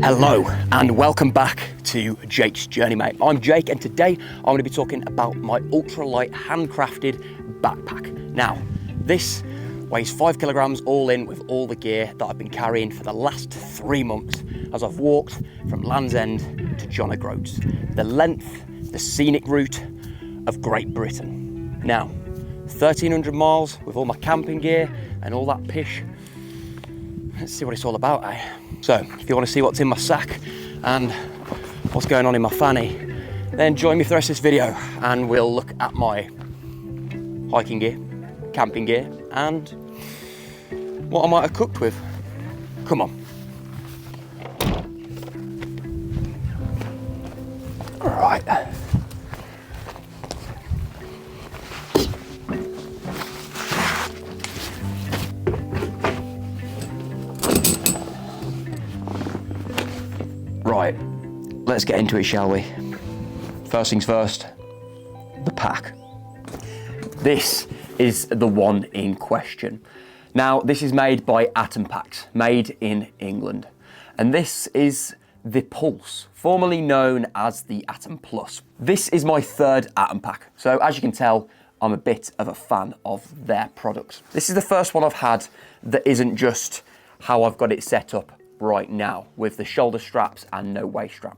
Hello and welcome back to Jake's Journey, mate. I'm Jake and today I'm going to be talking about my ultralight handcrafted backpack. Now, this weighs 5 kilograms all in with all the gear that I've been carrying for the last 3 months as I've walked from Land's End to John O Groats, the length, the scenic route of Great Britain. Now, 1,300 miles with all my camping gear and all that pish. Let's see what it's all about, eh? So, if you want to see what's in my sack and what's going on in my fanny, then join me for the rest of this video and we'll look at my hiking gear, camping gear, and what I might have cooked with. Come on. All right. Right, let's get into it, shall we? First things first, the pack. This is the one in question. Now, this is made by Atom Packs, made in England. And this is the Pulse, formerly known as the Atom Plus. This is my third Atom Pack. So as you can tell, I'm a bit of a fan of their products. This is the first one I've had that isn't just how I've got it set up right now with the shoulder straps and no waist strap.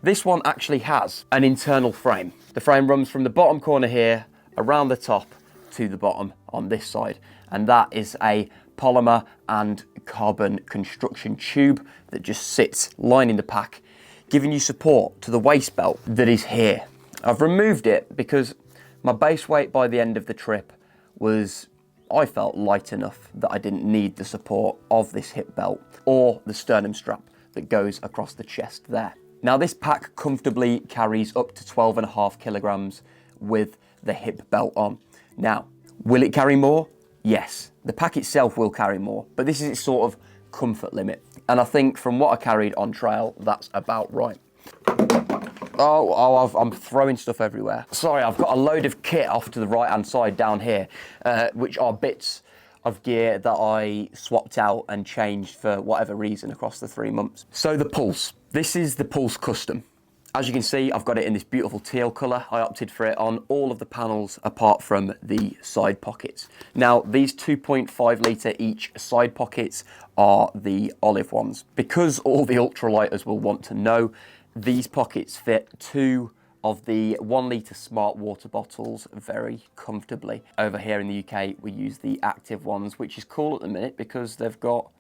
This one actually has an internal frame. The frame runs from the bottom corner here around the top to the bottom on this side, and that is a polymer and carbon construction tube that just sits lining the pack, giving you support to the waist belt that is here. I've removed it because my base weight by the end of the trip was, I felt, light enough that I didn't need the support of this hip belt or the sternum strap that goes across the chest there. Now, this pack comfortably carries up to 12.5 kilograms with the hip belt on. Now, will it carry more? Yes, the pack itself will carry more, but this is its sort of comfort limit. And I think from what I carried on trail, that's about right. I'm throwing stuff everywhere. Sorry, I've got a load of kit off to the right-hand side down here, which are bits of gear that I swapped out and changed for whatever reason across the 3 months. So the Pulse. This is the Pulse Custom. As you can see, I've got it in this beautiful teal colour. I opted for it on all of the panels apart from the side pockets. Now, these 2.5 litre each side pockets are the olive ones. Because all the ultralighters will want to know, these pockets fit 2 of the 1 litre smart water bottles very comfortably. Over here in the UK, we use the active ones, which is cool at the minute because they've got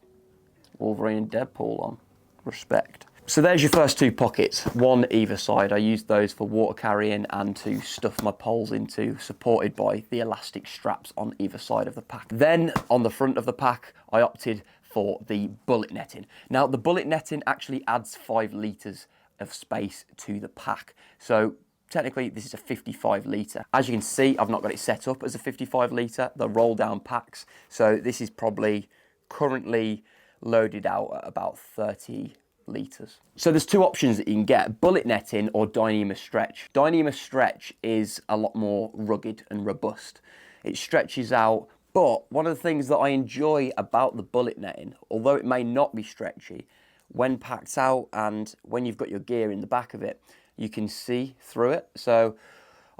Wolverine and Deadpool on. Respect. So there's your first 2 pockets, one either side. I used those for water carrying and to stuff my poles into, supported by the elastic straps on either side of the pack. Then on the front of the pack, I opted for the bullet netting. Now, the bullet netting actually adds 5 litres of space to the pack. So technically this is a 55 litre. As you can see, I've not got it set up as a 55 litre. They're roll down packs. So this is probably currently loaded out at about 30 litres. So there's 2 options that you can get, bullet netting or Dyema Stretch. Dyema Stretch is a lot more rugged and robust. It stretches out, but one of the things that I enjoy about the bullet netting, although it may not be stretchy, when packed out and when you've got your gear in the back of it, you can see through it. So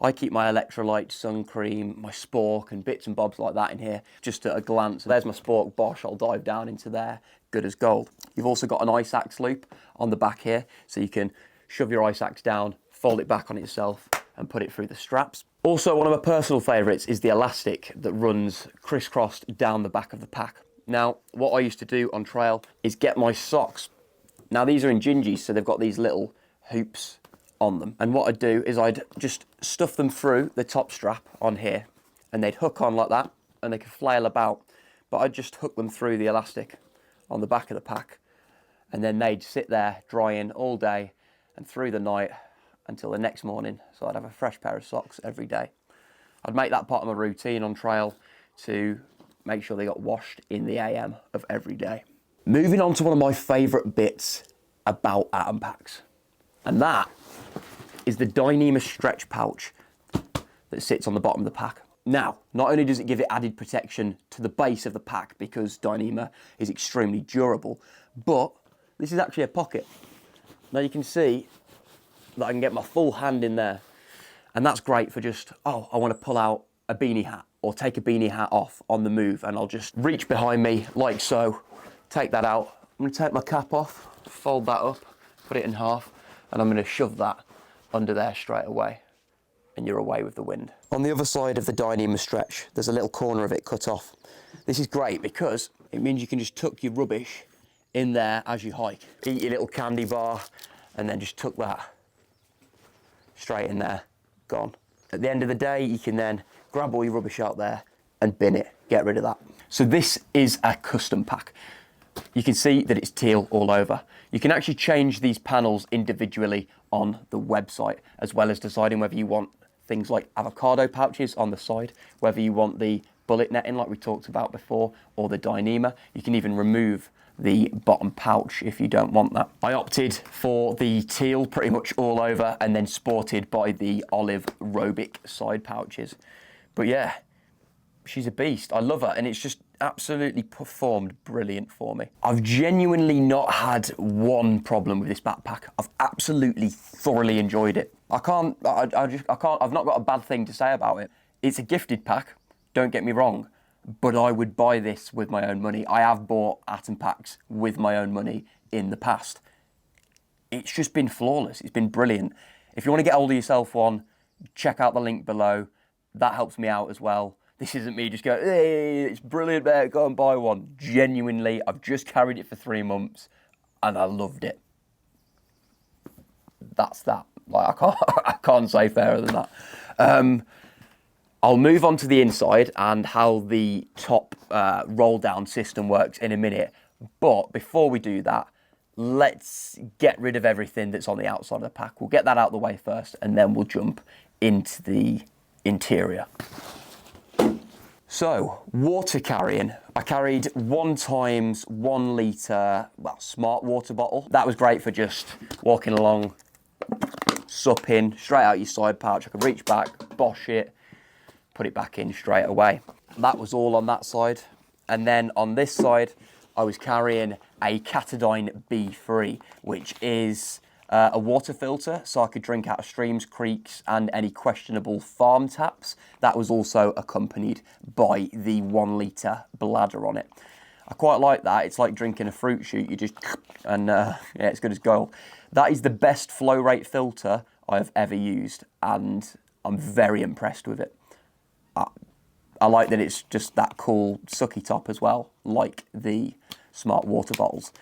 I keep my electrolyte, sun cream, my spork and bits and bobs like that in here just at a glance. There's my spork, bosh, I'll dive down into there, good as gold. You've also got an ice axe loop on the back here, so you can shove your ice axe down, fold it back on itself and put it through the straps. Also, one of my personal favourites is the elastic that runs crisscrossed down the back of the pack. Now, what I used to do on trail is get my socks. Now, these are in gingies, so they've got these little hoops on them. And what I'd do is I'd just stuff them through the top strap on here, and they'd hook on like that, and they could flail about. But I'd just hook them through the elastic on the back of the pack, and then they'd sit there drying all day and through the night until the next morning. So I'd have a fresh pair of socks every day. I'd make that part of my routine on trail to make sure they got washed in the AM of every day. Moving on to one of my favourite bits about Atom Packs, and that is the Dyema Stretch pouch that sits on the bottom of the pack. Now, not only does it give it added protection to the base of the pack because Dyema is extremely durable, but this is actually a pocket. Now you can see that I can get my full hand in there. And that's great for just, oh, I want to pull out a beanie hat or take a beanie hat off on the move, and I'll just reach behind me like so, take that out. I'm going to take my cap off, fold that up, put it in half, and I'm going to shove that under there straight away, and you're away with the wind. On the other side of the Dyema Stretch, there's a little corner of it cut off. This is great because it means you can just tuck your rubbish in there as you hike. Eat your little candy bar, and then just tuck that straight in there, gone. At the end of the day, you can then grab all your rubbish out there and bin it, get rid of that. So this is a custom pack. You can see that it's teal all over. You can actually change these panels individually on the website, as well as deciding whether you want things like avocado pouches on the side, whether you want the bullet netting like we talked about before, or the Dyema. You can even remove the bottom pouch if you don't want that. I opted for the teal pretty much all over, and then sported by the olive Robic side pouches. But yeah, she's a beast. I love her, and it's just absolutely performed brilliant for me. I've genuinely not had one problem with this backpack. I've absolutely thoroughly enjoyed it. I've not got a bad thing to say about it. It's a gifted pack, don't get me wrong, but I would buy this with my own money. I have bought Atom packs with my own money in the past. It's just been flawless. It's been brilliant. If you want to get hold of yourself one, check out the link below. That helps me out as well. This isn't me just going, hey, it's brilliant, mate, go and buy one. Genuinely, I've just carried it for 3 months and I loved it. That's that. Like, I can't say fairer than that. I'll move on to the inside and how the top roll down system works in a minute. But before we do that, let's get rid of everything that's on the outside of the pack. We'll get that out of the way first, and then we'll jump into the interior. So, water carrying. I carried 1 times 1 litre, smart water bottle. That was great for just walking along, supping, straight out your side pouch. I could reach back, bosh it, put it back in straight away. That was all on that side. And then on this side, I was carrying a Katadyn B3, which is a water filter, so I could drink out of streams, creeks, and any questionable farm taps. That was also accompanied by the 1 litre bladder on it. I quite like that. It's like drinking a fruit shoot. You just, and yeah, it's good as gold. That is the best flow rate filter I've ever used, and I'm very impressed with it. I like that it's just that cool sucky top as well, like the smart water bottles.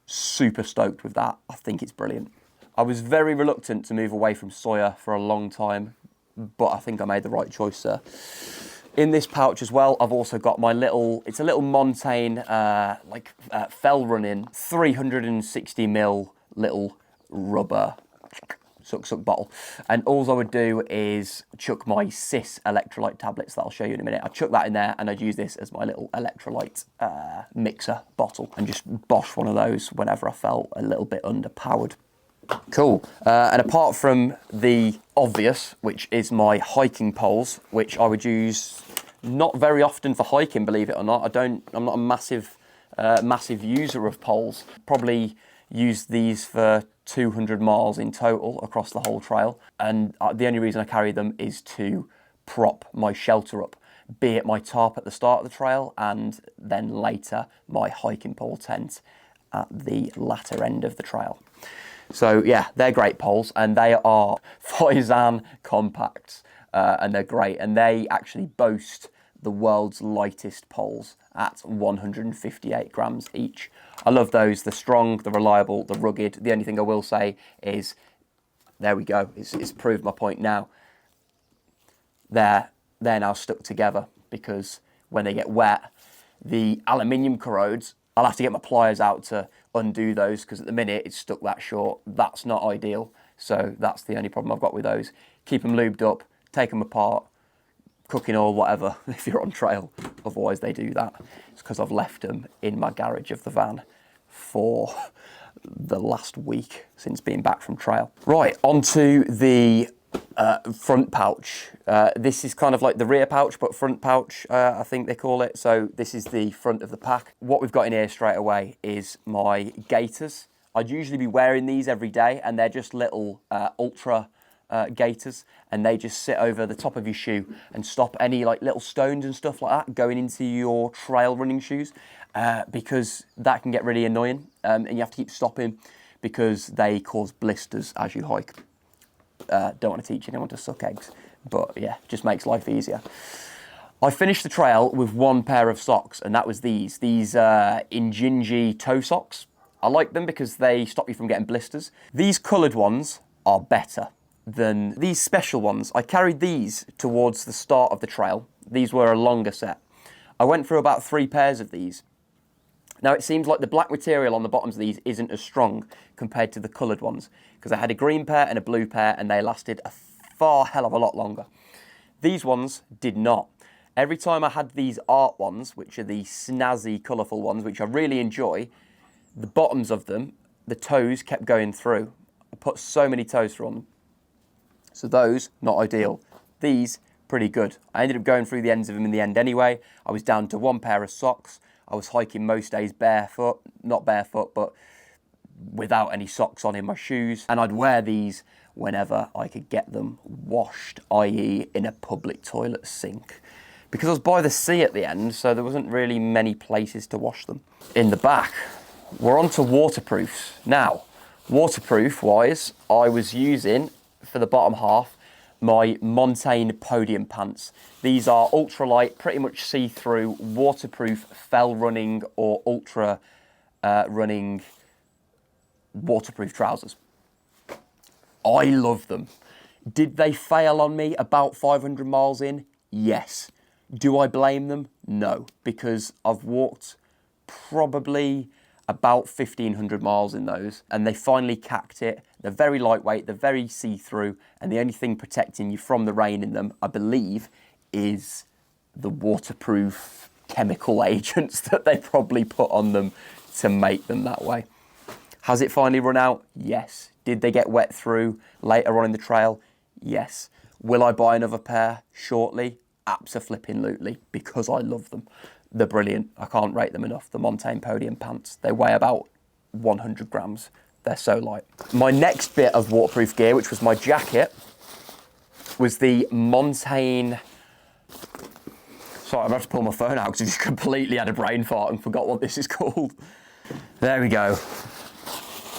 Super stoked with that. I think it's brilliant. I was very reluctant to move away from Sawyer for a long time, but I think I made the right choice there. In this pouch as well, I've also got my little, it's a little Montaine fell running 360ml little rubber suck bottle, and all I would do is chuck my Cis electrolyte tablets that I'll show you in a minute. I'd chuck that in there, and I'd use this as my little electrolyte mixer bottle, and just bosh one of those whenever I felt a little bit underpowered. Cool. And apart from the obvious, which is my hiking poles, which I would use not very often for hiking, believe it or not. I'm not a massive user of poles. Probably use these for 200 miles in total across the whole trail, and the only reason I carry them is to prop my shelter up, be it my tarp at the start of the trail, and then later my hiking pole tent at the latter end of the trail. So yeah, they're great poles, and they are Faizan compacts, and they're great, and they actually boast the world's lightest poles at 158 grams each. I love those. They're strong, they're reliable, they're rugged. The only thing I will say is, there we go, it's proved my point now. They're now stuck together, because when they get wet, the aluminium corrodes. I'll have to get my pliers out to undo those, because at the minute it's stuck that short. That's not ideal. So that's the only problem I've got with those. Keep them lubed up, take them apart, cooking oil, whatever, if you're on trail. Otherwise they do that. It's because I've left them in my garage of the van for the last week since being back from trail. Right, onto the front pouch. This is kind of like the rear pouch, but front pouch, I think they call it. So this is the front of the pack. What we've got in here straight away is my gaiters. I'd usually be wearing these every day, and they're just little ultra gaiters, and they just sit over the top of your shoe and stop any like little stones and stuff like that going into your trail running shoes, because that can get really annoying, and you have to keep stopping because they cause blisters as you hike. Don't want to teach anyone to suck eggs, but yeah, just makes life easier. I finished the trail with one pair of socks, and that was these Injinji toe socks. I like them because they stop you from getting blisters. These coloured ones are better than these special ones. I carried these towards the start of the trail. These were a longer set. I went through about 3 pairs of these. Now it seems like the black material on the bottoms of these isn't as strong compared to the coloured ones, because I had a green pair and a blue pair, and they lasted a hell of a lot longer. These ones did not. Every time I had these art ones, which are the snazzy, colourful ones, which I really enjoy, the bottoms of them, the toes kept going through. I put so many toes through on them. So those, not ideal. These, pretty good. I ended up going through the ends of them in the end anyway. I was down to 1 pair of socks. I was hiking most days barefoot, not barefoot, but without any socks on in my shoes. And I'd wear these whenever I could get them washed, i.e. in a public toilet sink. Because I was by the sea at the end, so there wasn't really many places to wash them. In the back, we're on to waterproofs. Now, waterproof-wise, I was using, for the bottom half, my Montaine Pants. These are ultralight, pretty much see-through, waterproof, fell running or ultra running waterproof trousers. I love them. Did they fail on me about 500 miles in? Yes. Do I blame them? No, because I've walked probably about 1,500 miles in those, and they finally cacked it. They're very lightweight, they're very see-through, and the only thing protecting you from the rain in them, I believe, is the waterproof chemical agents that they probably put on them to make them that way. Has it finally run out? Yes. Did they get wet through later on in the trail? Yes. Will I buy another pair shortly? Abso-flipping-lutely, because I love them. They're brilliant. I can't rate them enough. The Montaine Pants. They weigh about 100 grams. They're so light. My next bit of waterproof gear, which was my jacket, was the Montaine... Sorry, I'm about to pull my phone out because I just completely had a brain fart and forgot what this is called. There we go.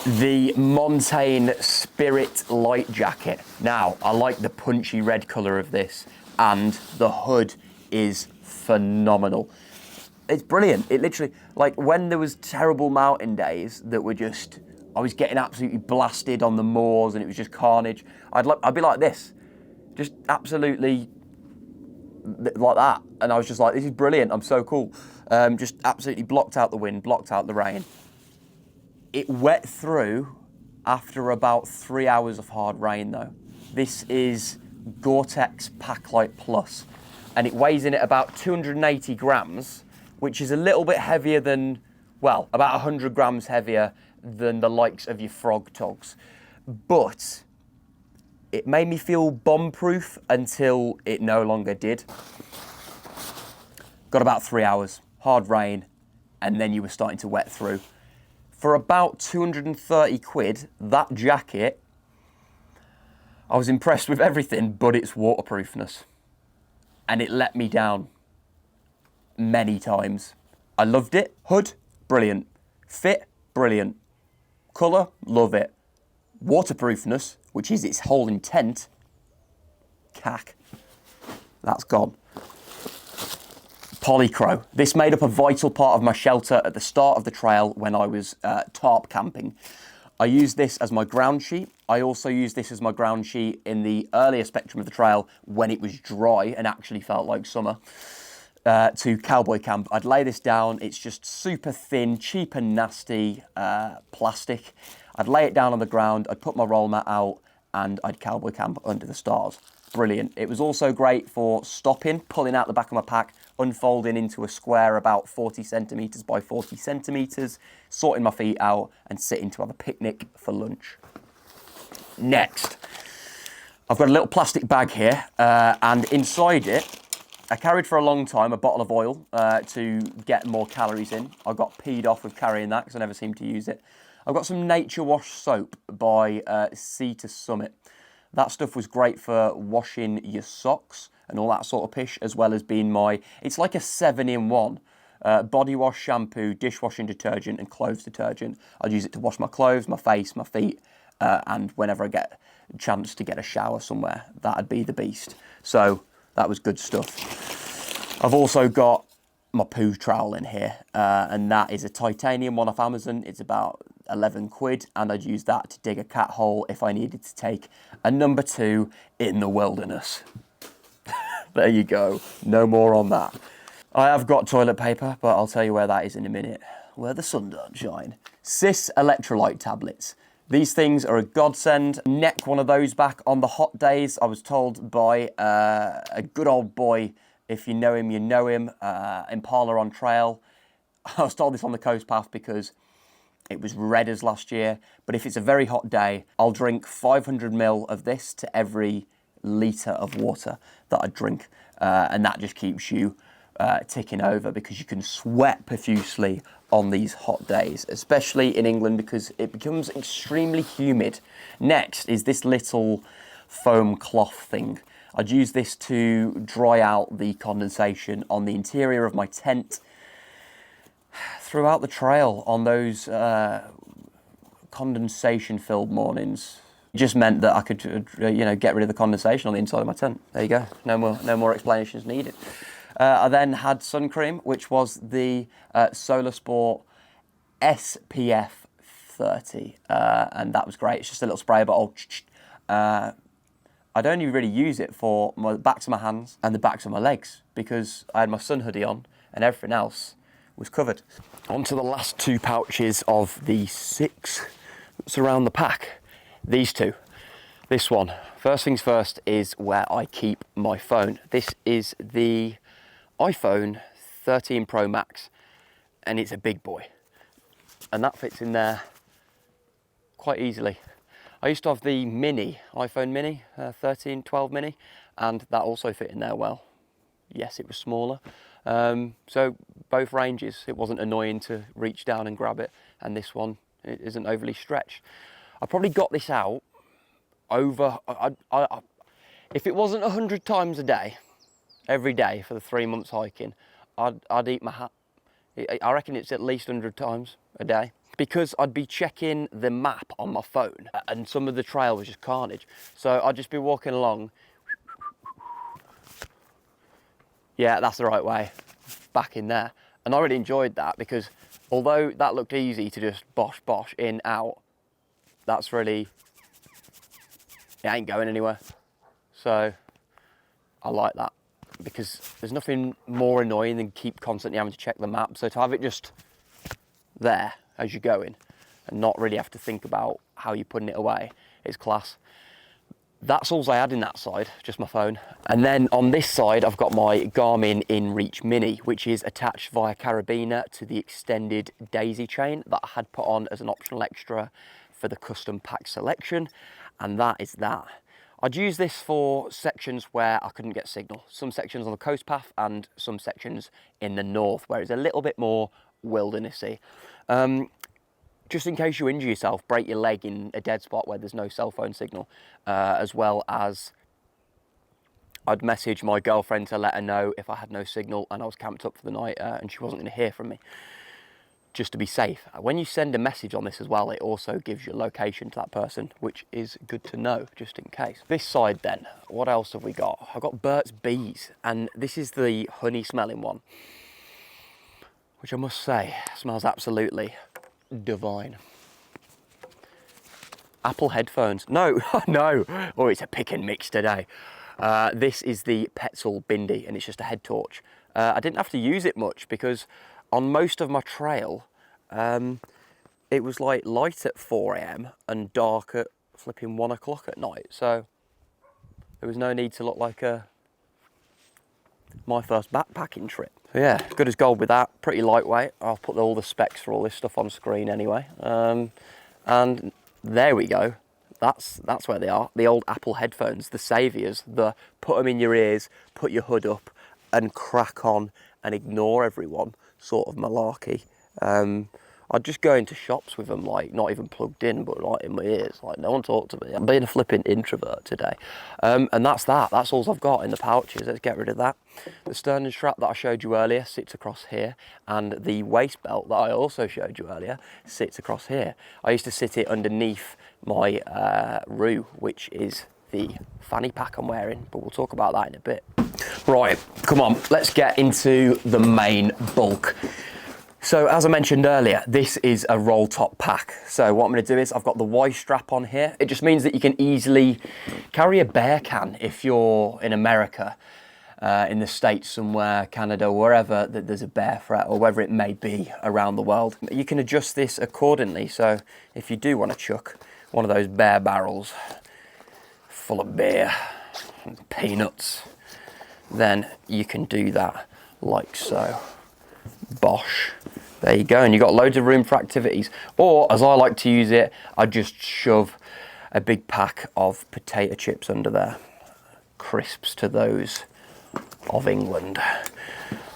The Montaine Spirit Light Jacket. Now, I like the punchy red colour of this, and the hood is phenomenal. It's brilliant. It literally, like when there was terrible mountain days that were just, I was getting absolutely blasted on the moors and it was just carnage, I'd be like this, just absolutely like that. And I was just like, this is brilliant, I'm so cool. Just absolutely blocked out the wind, blocked out the rain. It wet through after about 3 hours of hard rain though. This is Gore-Tex Packlight Plus, and it weighs in at about 280 grams, which is a little bit heavier than, well, about 100 grams heavier than the likes of your Frog Togs. But it made me feel bomb-proof until it no longer did. Got about 3 hours, hard rain, and then you were starting to wet through. For about 230 quid, that jacket, I was impressed with everything but its waterproofness. And it let me down many times. I loved it. Hood, brilliant. Fit, brilliant. Colour, love it. Waterproofness, which is its whole intent, cack. That's gone. Polycro. This made up a vital part of my shelter at the start of the trail when I was tarp camping. I used this as my ground sheet. I also used this as my ground sheet in the earlier spectrum of the trail when it was dry and actually felt like summer. To cowboy camp, I'd lay this down. It's just super thin, cheap and nasty plastic. I'd lay it down on the ground, I'd put my roll mat out, and I'd cowboy camp under the stars. Brilliant. It was also great for stopping, pulling out the back of my pack, unfolding into a square about 40 centimetres by 40 centimetres, sorting my feet out, and sitting to have a picnic for lunch. Next, I've got a little plastic bag here, and inside it, I carried for a long time a bottle of oil to get more calories in. I got peed off with carrying that because I never seemed to use it. I've got some Nature Wash soap by Sea to Summit. That stuff was great for washing your socks and all that sort of pish, as well as being it's like a 7-in-1. Body wash, shampoo, dishwashing detergent, and clothes detergent. I'd use it to wash my clothes, my face, my feet, and whenever I get a chance to get a shower somewhere, that'd be the beast. So that was good stuff. I've also got my poo trowel in here, and that is a titanium one off Amazon. It's about 11 quid, and I'd use that to dig a cat hole if I needed to take a number 2 in the wilderness. There you go, no more on that. I have got toilet paper, but I'll tell you where that is in a minute, where the sun don't shine. Cis electrolyte tablets. These things are a godsend. Neck one of those back on the hot days. I was told by a good old boy, if you know him, you know him, Impala on Trel. I was told this on the coast path because it was red as last year, but if it's a very hot day, I'll drink 500 ml of this to every litre of water that I drink, and that just keeps you ticking over, because you can sweat profusely on these hot days, especially in England, because it becomes extremely humid. Next is this little foam cloth thing. I'd use this to dry out the condensation on the interior of my tent throughout the trail on those condensation-filled mornings. It just meant that I could, get rid of the condensation on the inside of my tent. There you go. No more explanations needed. I then had sun cream, which was the Solar Sport SPF 30, and that was great. It's just a little spray bottle. I'd only really use it for the backs of my hands and the backs of my legs, because I had my sun hoodie on and everything else was covered. On to the last 2 pouches of the 6 that surround the pack. These 2. This one, first things first, is where I keep my phone. This is the iPhone 13 Pro Max, and it's a big boy, and that fits in there quite easily. I used to have the iPhone mini, 13, 12 mini, and that also fit in there well. Yes, it was smaller. So both ranges, it wasn't annoying to reach down and grab it, and this one it isn't overly stretched. I probably got this out over, if it wasn't 100 times a day, every day for the 3 months hiking, I'd eat my hat. I reckon it's at least 100 times a day, because I'd be checking the map on my phone, and some of the trail was just carnage. So I'd just be walking along. Yeah, that's the right way, back in there. And I really enjoyed that, because although that looked easy to just bosh, in, out, that's really, it ain't going anywhere. So I like that, because there's nothing more annoying than keep constantly having to check the map. So to have it just there as you're going and not really have to think about how you're putting it away is class. That's all I had in that side, just my phone. And then on this side, I've got my Garmin InReach Mini, which is attached via carabiner to the extended daisy chain that I had put on as an optional extra for the custom pack selection. And that is that. I'd use this for sections where I couldn't get signal. Some sections on the coast path and some sections in the north, where it's a little bit more wildernessy. Just in case you injure yourself, break your leg in a dead spot where there's no cell phone signal, as well as I'd message my girlfriend to let her know if I had no signal and I was camped up for the night and she wasn't going to hear from me, just to be safe. When you send a message on this as well, it also gives your location to that person, which is good to know, just in case. This side then, what else have we got? I've got Burt's Bees, and this is the honey smelling one, which I must say smells absolutely divine. Apple headphones. No, no. Oh, it's a pick and mix today. This is the Petzl Bindi, and it's just a head torch. I didn't have to use it much, because on most of my trail, it was like light at 4 AM and dark at flipping 1 o'clock at night. So there was no need to look like my first backpacking trip. So yeah, good as gold with that. Pretty lightweight. I'll put all the specs for all this stuff on screen anyway. And there we go. that's where they are. The old Apple headphones, the saviours, the put them in your ears, put your hood up and crack on and ignore everyone sort of malarkey. I'd just go into shops with them, like, not even plugged in, but like in my ears, like no one talk to me. I'm being a flipping introvert today. And that's all I've got in the pouches. Let's get rid of that. The sternum strap that I showed you earlier sits across here, and the waist belt that I also showed you earlier sits across here. I used to sit it underneath my Roo, which is the fanny pack I'm wearing, but we'll talk about that in a bit. Right, come on, let's get into the main bulk. So as I mentioned earlier, this is a roll top pack. So what I'm going to do is I've got the Y strap on here. It just means that you can easily carry a bear can if you're in America, in the States somewhere, Canada, wherever that there's a bear threat, or wherever it may be around the world. You can adjust this accordingly. So if you do want to chuck one of those bear barrels full of beer and peanuts, then you can do that like so. Bosh. There you go, and you've got loads of room for activities. Or, as I like to use it, I just shove a big pack of potato chips under there. Crisps to those of England.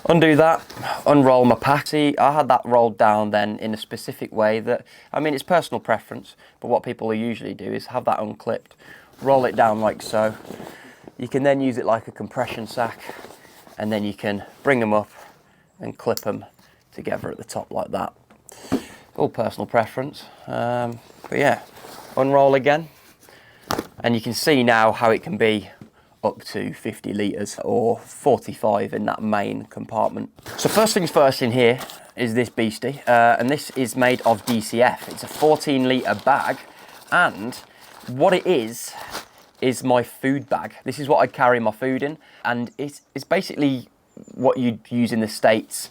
Undo that, unroll my pack. See, I had that rolled down then in a specific way that, I mean, it's personal preference, but what people usually do is have that unclipped, roll it down like so. You can then use it like a compression sack, and then you can bring them up and clip them together at the top like that. All personal preference. But yeah, unroll again. And you can see now how it can be up to 50 litres or 45 in that main compartment. So first things first in here is this beastie. And this is made of DCF. It's a 14 litre bag. And what it is my food bag. This is what I carry my food in. And it's basically what you'd use in the States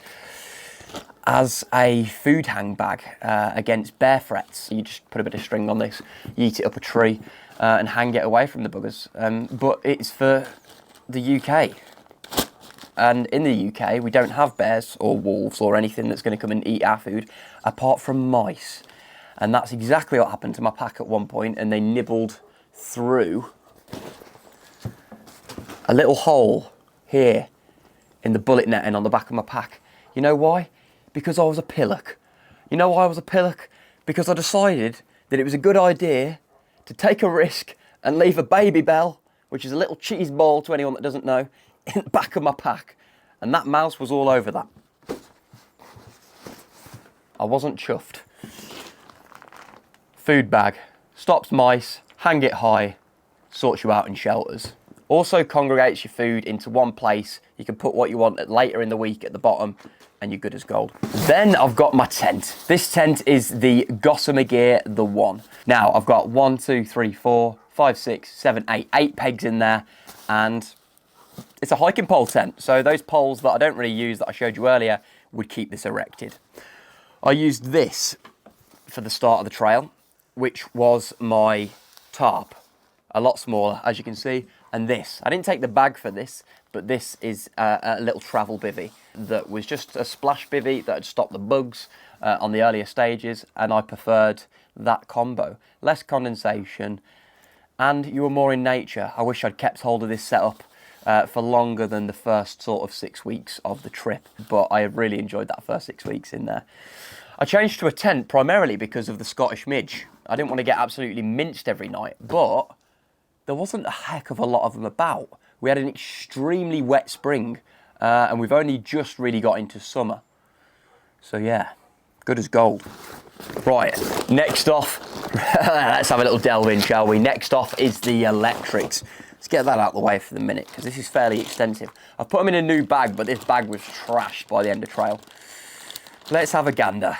as a food hang bag against bear threats. You just put a bit of string on this, yeet it up a tree and hang it away from the buggers. But it's for the UK. And in the UK, we don't have bears or wolves or anything that's going to come and eat our food, apart from mice. And that's exactly what happened to my pack at one point, and they nibbled through a little hole here in the bullet netting on the back of my pack. You know why? Because I was a pillock. You know why I was a pillock? Because I decided that it was a good idea to take a risk and leave a baby bell, which is a little cheese ball to anyone that doesn't know, in the back of my pack. And that mouse was all over that. I wasn't chuffed. Food bag. Stops mice, hang it high, sorts you out in shelters. Also congregates your food into one place. You can put what you want later in the week at the bottom, and you're good as gold. Then I've got my tent. This tent is the Gossamer Gear The One. Now I've got 1, 2, 3, 4, 5, 6, 7, 8 pegs in there, and it's a hiking pole tent. So those poles that I don't really use that I showed you earlier would keep this erected. I used this for the start of the trail, which was my tarp. A lot smaller, as you can see. And this, I didn't take the bag for this, but this is a little travel bivvy that was just a splash bivvy that had stopped the bugs on the earlier stages, and I preferred that combo. Less condensation, and you were more in nature. I wish I'd kept hold of this setup for longer than the first sort of 6 weeks of the trip, but I have really enjoyed that first 6 weeks in there. I changed to a tent primarily because of the Scottish midge. I didn't want to get absolutely minced every night, but there wasn't a heck of a lot of them about. We had an extremely wet spring, and we've only just really got into summer. So yeah, good as gold. Right, next off, let's have a little delve in, shall we? Next off is the electrics. Let's get that out of the way for the minute, because this is fairly extensive. I've put them in a new bag, but this bag was trashed by the end of trail. Let's have a gander.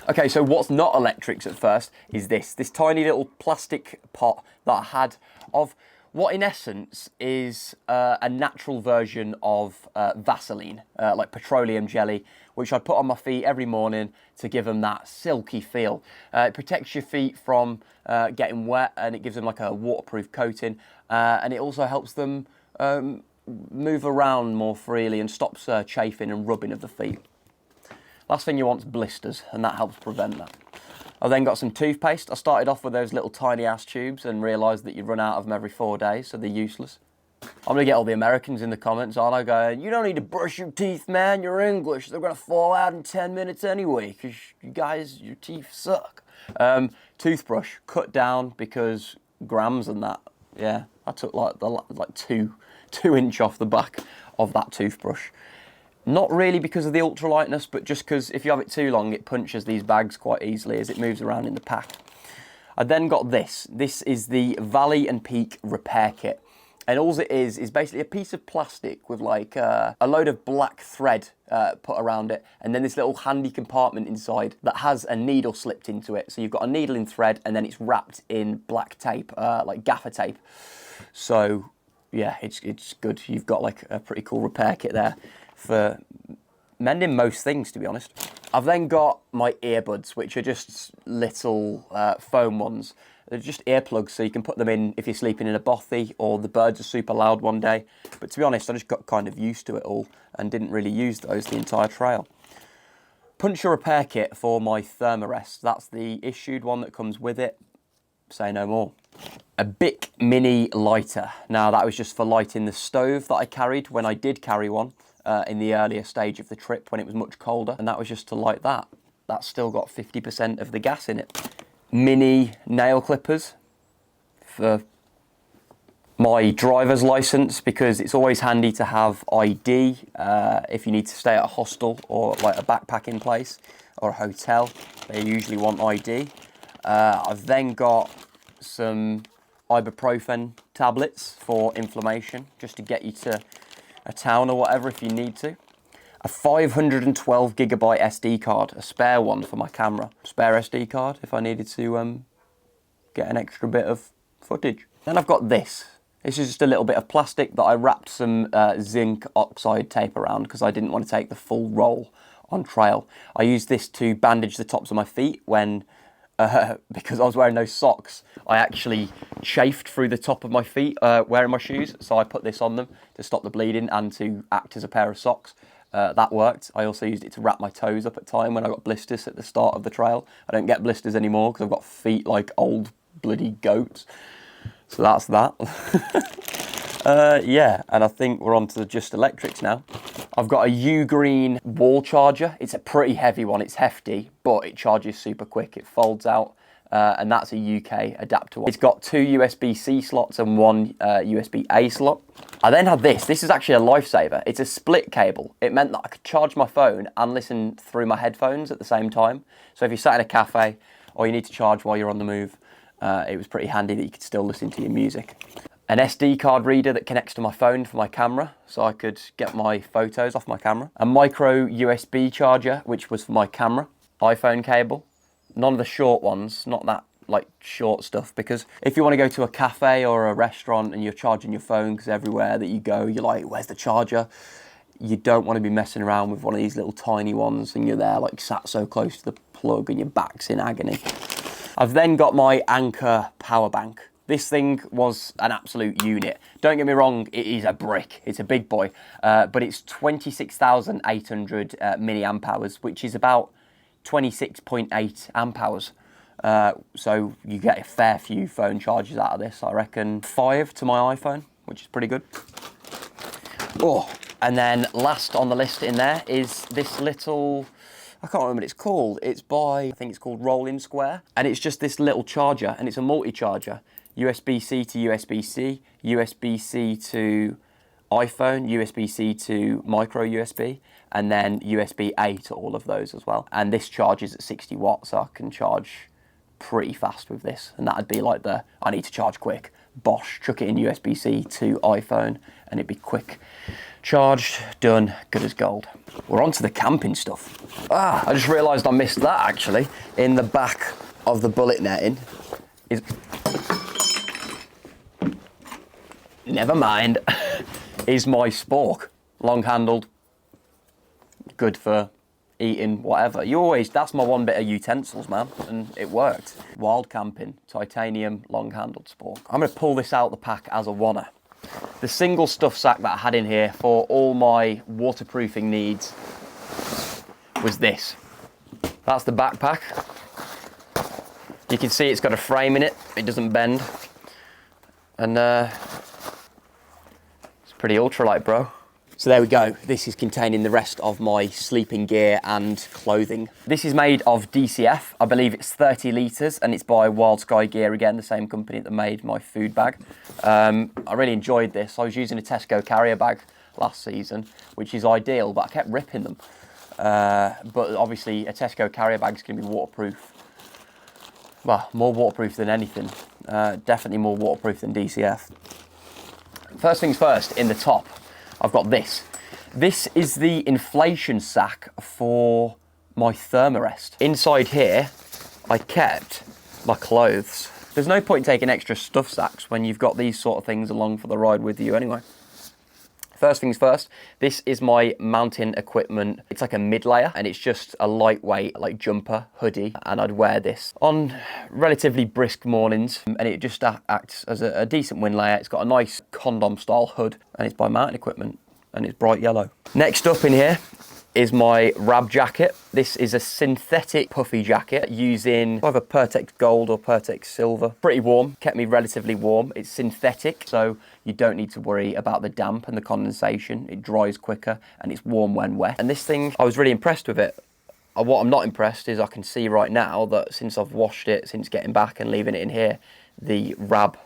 Okay, so what's not electrics at first is this tiny little plastic pot that I had of what in essence is a natural version of Vaseline, like petroleum jelly, which I put on my feet every morning to give them that silky feel. It protects your feet from getting wet, and it gives them like a waterproof coating, and it also helps them move around more freely and stops chafing and rubbing of the feet. Last thing you want is blisters, and that helps prevent that. I then got some toothpaste. I started off with those little tiny ass tubes and realised that you run out of them every 4 days, so they're useless. I'm going to get all the Americans in the comments, aren't I, going, you don't need to brush your teeth, man, you're English. They're going to fall out in 10 minutes anyway, because you guys, your teeth suck. Toothbrush, cut down because grams and that. Yeah, I took like 2 inch off the back of that toothbrush. Not really because of the ultralightness, but just because if you have it too long, it punches these bags quite easily as it moves around in the pack. I then got this. This is the Valley and Peak Repair Kit. And all it is basically a piece of plastic with like a load of black thread put around it, and then this little handy compartment inside that has a needle slipped into it. So you've got a needle in thread, and then it's wrapped in black tape, like gaffer tape. So yeah, it's good. You've got like a pretty cool repair kit there for mending most things, to be honest. I've then got my earbuds, which are just little foam ones. They're just earplugs, so you can put them in if you're sleeping in a bothy or the birds are super loud one day. But to be honest, I just got kind of used to it all and didn't really use those the entire trail. Puncture repair kit for my Thermarest. That's the issued one that comes with it. Say no more. A Bic mini lighter. Now that was just for lighting the stove that I carried when I did carry one in the earlier stage of the trip when it was much colder. And that was just to light that. That's still got 50% of the gas in it. Mini nail clippers for my driver's license, because it's always handy to have ID if you need to stay at a hostel or like a backpacking place or a hotel. They usually want ID. I've then got some ibuprofen tablets for inflammation, just to get you to a town or whatever if you need to. A 512 gigabyte SD card, a spare one for my camera. Spare SD card if I needed to get an extra bit of footage. Then I've got this. This is just a little bit of plastic that I wrapped some zinc oxide tape around because I didn't want to take the full roll on trail. I used this to bandage the tops of my feet when, because I was wearing no socks, I actually chafed through the top of my feet wearing my shoes. So I put this on them to stop the bleeding and to act as a pair of socks. That worked. I also used it to wrap my toes up at time when I got blisters at the start of the trail. I don't get blisters anymore because I've got feet like old bloody goats. So that's that. Yeah, and I think we're on to the Just Electrics now. I've got a U-Green wall charger. It's a pretty heavy one. It's hefty, but it charges super quick. It folds out, and that's a UK adapter one. It's got 2 USB-C slots and 1 USB-A slot. I then had this. This is actually a lifesaver. It's a split cable. It meant that I could charge my phone and listen through my headphones at the same time. So if you're sat in a cafe or you need to charge while you're on the move, it was pretty handy that you could still listen to your music. An SD card reader that connects to my phone for my camera, so I could get my photos off my camera. A micro USB charger, which was for my camera. iPhone cable. None of the short ones, not that like short stuff, because if you want to go to a cafe or a restaurant and you're charging your phone, because everywhere that you go you're like, where's the charger? You don't want to be messing around with one of these little tiny ones and you're there like sat so close to the plug and your back's in agony. I've then got my Anker power bank. This thing was an absolute unit. Don't get me wrong, it is a brick. It's a big boy, but it's 26,800 milliamp hours, which is about 26.8 amp hours. So you get a fair few phone charges out of this. I reckon 5 to my iPhone, which is pretty good. Oh, and then last on the list in there is this little, I can't remember what it's called. It's by, I think it's called Rolling Square. And it's just this little charger, and it's a multi-charger. USB-C to USB-C, USB-C to iPhone, USB-C to micro USB, and then USB-A to all of those as well. And this charges at 60 watts, so I can charge pretty fast with this. And that'd be like the, I need to charge quick. Bosh, chuck it in USB-C to iPhone, and it'd be quick. Charged, done, good as gold. We're on to the camping stuff. I just realised I missed that actually. In the back of the bullet netting is... Never mind, is my spork. Long-handled, good for eating whatever. That's my one bit of utensils, man, and it worked. Wild camping, titanium long-handled spork. I'm gonna pull this out the pack as a wanna. The single stuff sack that I had in here for all my waterproofing needs was this. That's the backpack. You can see it's got a frame in it, it doesn't bend. And it's pretty ultralight, bro. So there we go. This is containing the rest of my sleeping gear and clothing. This is made of DCF. I believe it's 30 litres and it's by Wild Sky Gear, again, the same company that made my food bag. I really enjoyed this. I was using a Tesco carrier bag last season, which is ideal, but I kept ripping them. But obviously a Tesco carrier bag is going to be waterproof. Well, more waterproof than anything. Definitely more waterproof than DCF. First things first, in the top, I've got this. This is the inflation sack for my thermarest. Inside here, I kept my clothes. There's no point taking extra stuff sacks when you've got these sort of things along for the ride with you anyway. First things first, this is my mountain equipment. It's like a mid-layer and it's just a lightweight like jumper, hoodie, and I'd wear this on relatively brisk mornings and it just acts as a decent wind layer. It's got a nice condom style hood and it's by Mountain Equipment and it's bright yellow. Next up in here is my Rab jacket. This is a synthetic puffy jacket using either Pertex Gold or Pertex Silver. Pretty warm, kept me relatively warm. It's synthetic, so you don't need to worry about the damp and the condensation. It dries quicker and it's warm when wet. And this thing, I was really impressed with it. What I'm not impressed is I can see right now that since I've washed it, since getting back and leaving it in here, the Rab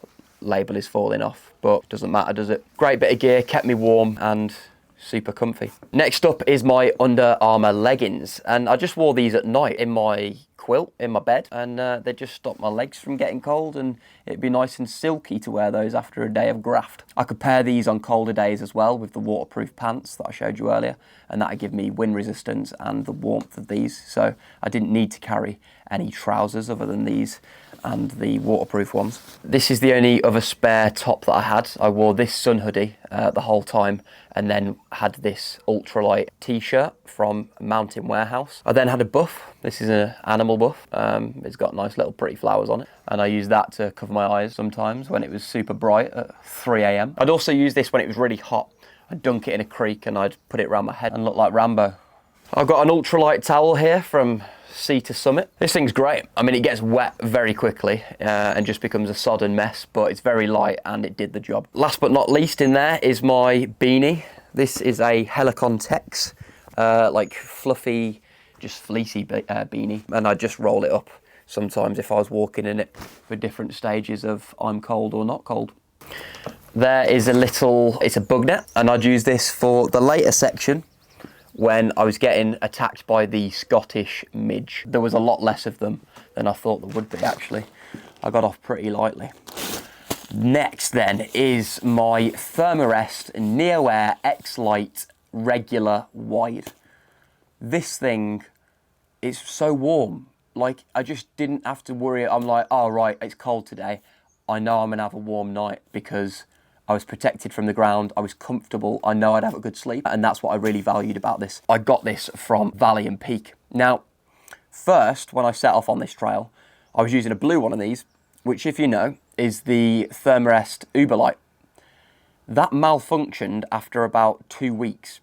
label is falling off, but doesn't matter, does it? Great bit of gear, kept me warm and super comfy. Next up is my Under Armour leggings, and I just wore these at night in my quilt in my bed, and they just stop my legs from getting cold, and it'd be nice and silky to wear those after a day of graft. I could pair these on colder days as well with the waterproof pants that I showed you earlier, and that'd give me wind resistance and the warmth of these, so I didn't need to carry any trousers other than these and the waterproof ones. This is the only other spare top that I had. I wore this sun hoodie the whole time and then had this ultralight t-shirt from Mountain Warehouse. I then had a buff. This is an animal buff. It's got nice little pretty flowers on it and I used that to cover my eyes sometimes when it was super bright at 3 AM. I'd also use this when it was really hot. I'd dunk it in a creek and I'd put it around my head and look like Rambo. I've got an ultralight towel here from Sea to Summit. This thing's great. I mean, it gets wet very quickly and just becomes a sodden mess, but it's very light and it did the job. Last but not least in there is my beanie. This is a Helicon Tex, like fluffy, just fleecy beanie, and I just roll it up sometimes if I was walking in it for different stages of I'm cold or not cold. There is a little, it's a bug net, and I'd use this for the later section when I was getting attacked by the Scottish midge. There was a lot less of them than I thought there would be, actually. I got off pretty lightly. Next then is my Thermarest Neo Air X-Lite regular wide. This thing is so warm. Like, I just didn't have to worry. I'm like, oh right, it's cold today. I know I'm gonna have a warm night because I was protected from the ground, I was comfortable, I know I'd have a good sleep, and that's what I really valued about this. I got this from Valley and Peak. Now, first, when I set off on this trail, I was using a blue one of these, which, if you know, is the Thermarest Uberlight. That malfunctioned after about 2 weeks.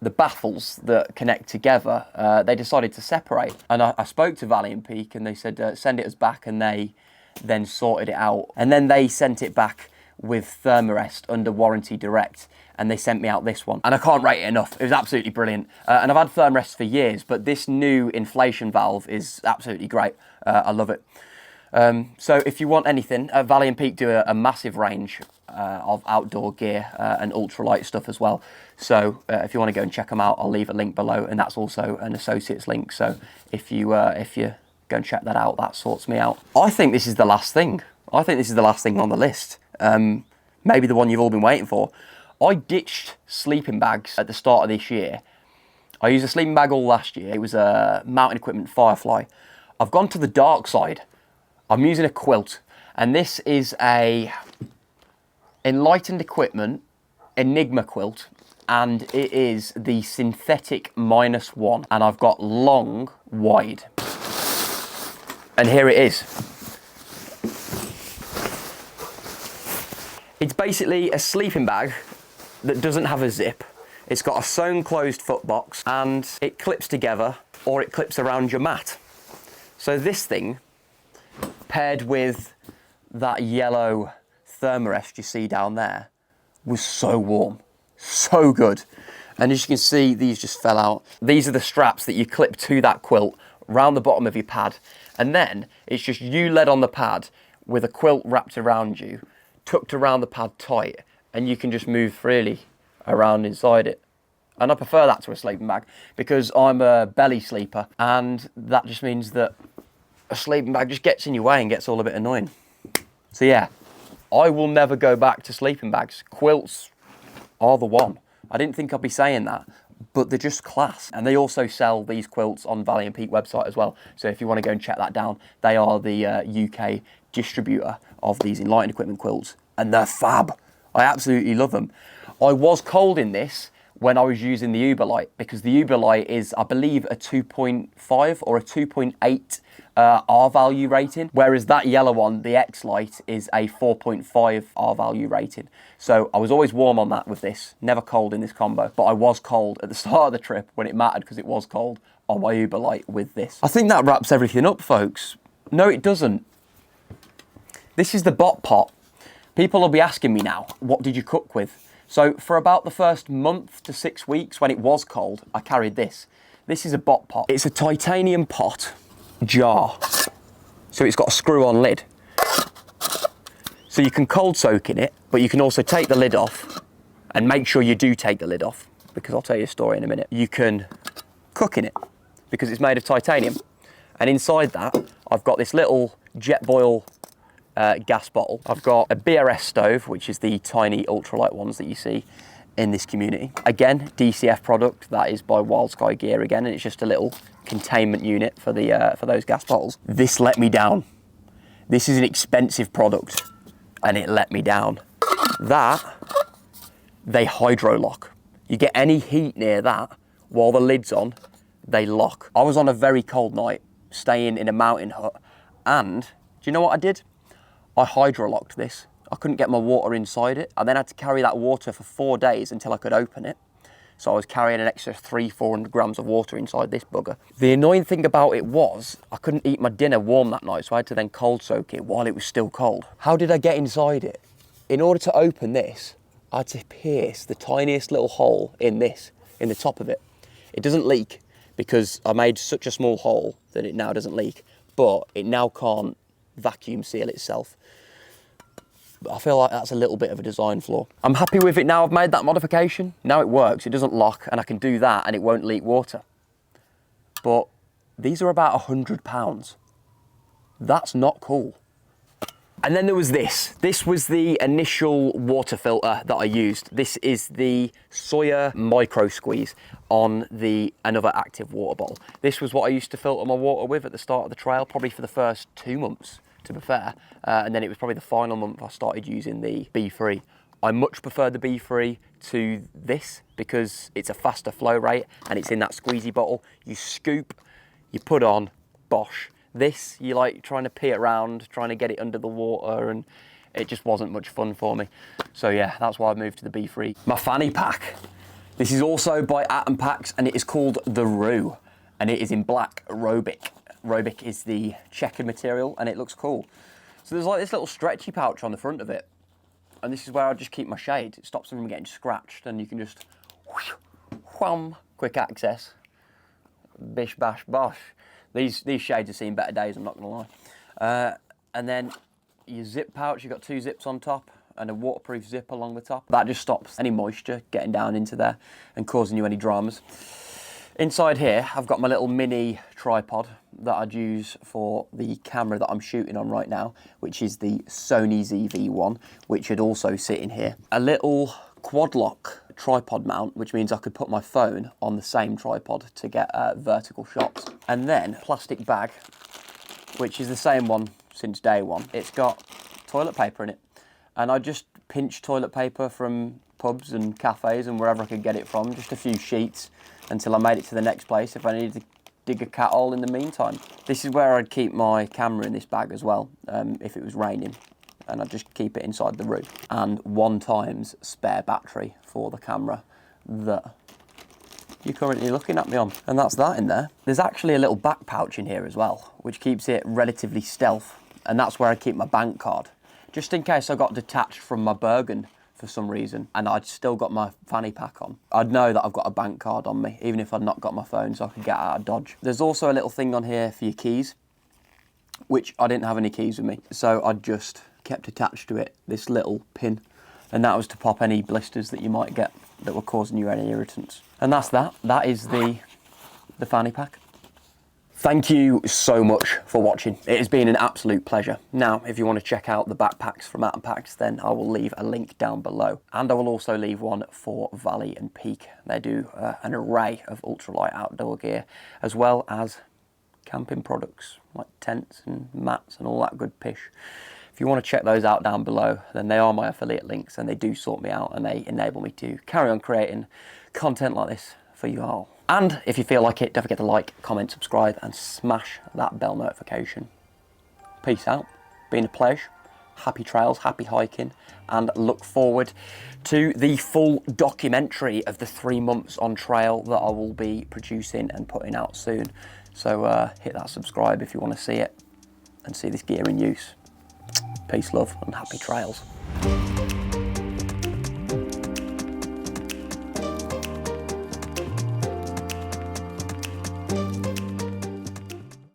The baffles that connect together, they decided to separate. And I spoke to Valley and Peak and they said, send it us back, and they then sorted it out. And then they sent it back with Thermarest under warranty direct, and they sent me out this one. And I can't rate it enough. It was absolutely brilliant. And I've had Thermarest for years, but this new inflation valve is absolutely great. I love it. So if you want anything, Valley and Peak do a massive range of outdoor gear and ultralight stuff as well. So if you want to go and check them out, I'll leave a link below, and that's also an associates link. So if you go and check that out, that sorts me out. I think this is the last thing. I think this is the last thing on the list. Maybe the one you've all been waiting for. I ditched sleeping bags at the start of this year. I used a sleeping bag all last year. It was a Mountain Equipment Firefly. I've gone to the dark side. I'm using a quilt, and this is a Enlightened Equipment Enigma quilt, and it is the synthetic -1, and I've got long, wide. And here it is. It's basically a sleeping bag that doesn't have a zip. It's got a sewn closed foot box, and it clips together or it clips around your mat. So this thing paired with that yellow thermarest you see down there, was so warm, so good. And as you can see, these just fell out. These are the straps that you clip to that quilt round the bottom of your pad. And then it's just you led on the pad with a quilt wrapped around you, tucked around the pad tight, and you can just move freely around inside it. And I prefer that to a sleeping bag because I'm a belly sleeper, and that just means that a sleeping bag just gets in your way and gets all a bit annoying. So yeah, I will never go back to sleeping bags. Quilts are the one. I didn't think I'd be saying that, but they're just class. And they also sell these quilts on Valley and Peak website as well. So if you want to go and check that down, they are the UK distributor of these Enlightened Equipment quilts, and they're fab. I absolutely love them. I was cold in this when I was using the Ultralight, because the Ultralight is, I believe, a 2.5 or a 2.8 R value rating, whereas that yellow one, the X-Lite, is a 4.5 R value rating. So I was always warm on that with this, never cold in this combo, but I was cold at the start of the trip when it mattered, because it was cold on my Ultralight with this. I think that wraps everything up, folks. No, it doesn't. This is the bot pot. People will be asking me now, what did you cook with? So for about the first month to 6 weeks when it was cold, I carried this. This is a bot pot. It's a titanium pot jar. So it's got a screw-on lid. So you can cold soak in it, but you can also take the lid off, and make sure you do take the lid off, because I'll tell you a story in a minute. You can cook in it because it's made of titanium. And inside that, I've got this little Jetboil gas bottle. I've got a BRS stove, which is the tiny ultralight ones that you see in this community. Again, DCF product, that is by Wild Sky Gear again, and it's just a little containment unit for the for those gas bottles. This let me down. This is an expensive product, and it let me down. That, they hydro lock. You get any heat near that while the lid's on, they lock. I was on a very cold night, staying in a mountain hut, and do you know what I did? I hydrolocked this. I couldn't get my water inside it. I then had to carry that water for 4 days until I could open it. So I was carrying an extra 300-400 grams of water inside this bugger. The annoying thing about it was I couldn't eat my dinner warm that night, so I had to then cold soak it while it was still cold. How did I get inside it? In order to open this, I had to pierce the tiniest little hole in this, in the top of it. It doesn't leak because I made such a small hole that it now doesn't leak, but it now can't vacuum seal itself. But I feel like that's a little bit of a design flaw. I'm happy with it now. I've made that modification. Now it works. It doesn't lock, and I can do that and it won't leak water. But these are about £100. That's not cool. And then there was this. This was the initial water filter that I used. This is the Sawyer Micro Squeeze on the another active water bottle. This was what I used to filter my water with at the start of the trail, probably for the first 2 months, to be fair. And then it was probably the final month I started using the B3. I much prefer the B3 to this because it's a faster flow rate and it's in that squeezy bottle. You scoop, you put on, bosh. This, you like trying to pee it around, trying to get it under the water, and it just wasn't much fun for me. So yeah, that's why I moved to the B3. My fanny pack. This is also by Atom Packs, and it is called the Roo, and it is in black Robic. Robic is the checkered material, and it looks cool. So there's like this little stretchy pouch on the front of it, and this is where I just keep my shade. It stops them from getting scratched, and you can just wham, quick access, bish bash bosh. These shades have seen better days, I'm not gonna lie. And then your zip pouch, you've got 2 zips on top and a waterproof zip along the top. That just stops any moisture getting down into there and causing you any dramas. Inside here, I've got my little mini tripod that I'd use for the camera that I'm shooting on right now, which is the Sony ZV-1, which would also sit in here. A little quad lock tripod mount, which means I could put my phone on the same tripod to get vertical shots. And then plastic bag, which is the same one since day one. It's got toilet paper in it. And I just pinch toilet paper from pubs and cafes and wherever I could get it from, just a few sheets until I made it to the next place if I needed to dig a cat hole in the meantime. This is where I'd keep my camera in this bag as well, if it was raining. And I'd just keep it inside the room. And 1 times spare battery for the camera that you're currently looking at me on. And that's that in there. There's actually a little back pouch in here as well, which keeps it relatively stealth. and that's where I keep my bank card. Just in case I got detached from my Bergen for some reason and I'd still got my fanny pack on, I'd know that I've got a bank card on me, even if I'd not got my phone, so I could get out of Dodge. There's also a little thing on here for your keys, which I didn't have any keys with me, so I just kept attached to it this little pin, and that was to pop any blisters that you might get that were causing you any irritants. And that's that. That is the fanny pack. Thank you so much for watching. It has been an absolute pleasure. Now, if you want to check out the backpacks from Atom Packs, then I will leave a link down below. And I will also leave one for Valley and Peak. They do an array of ultralight outdoor gear, as well as camping products like tents and mats and all that good pish. If you want to check those out down below, then they are my affiliate links, and they do sort me out and they enable me to carry on creating content like this for you all. And if you feel like it, don't forget to like, comment, subscribe, and smash that bell notification. Peace out. Been a pleasure. Happy trails, happy hiking, and look forward to the full documentary of the 3 months on trail that I will be producing and putting out soon. So hit that subscribe if you want to see it and see this gear in use. Peace, love, and happy trails.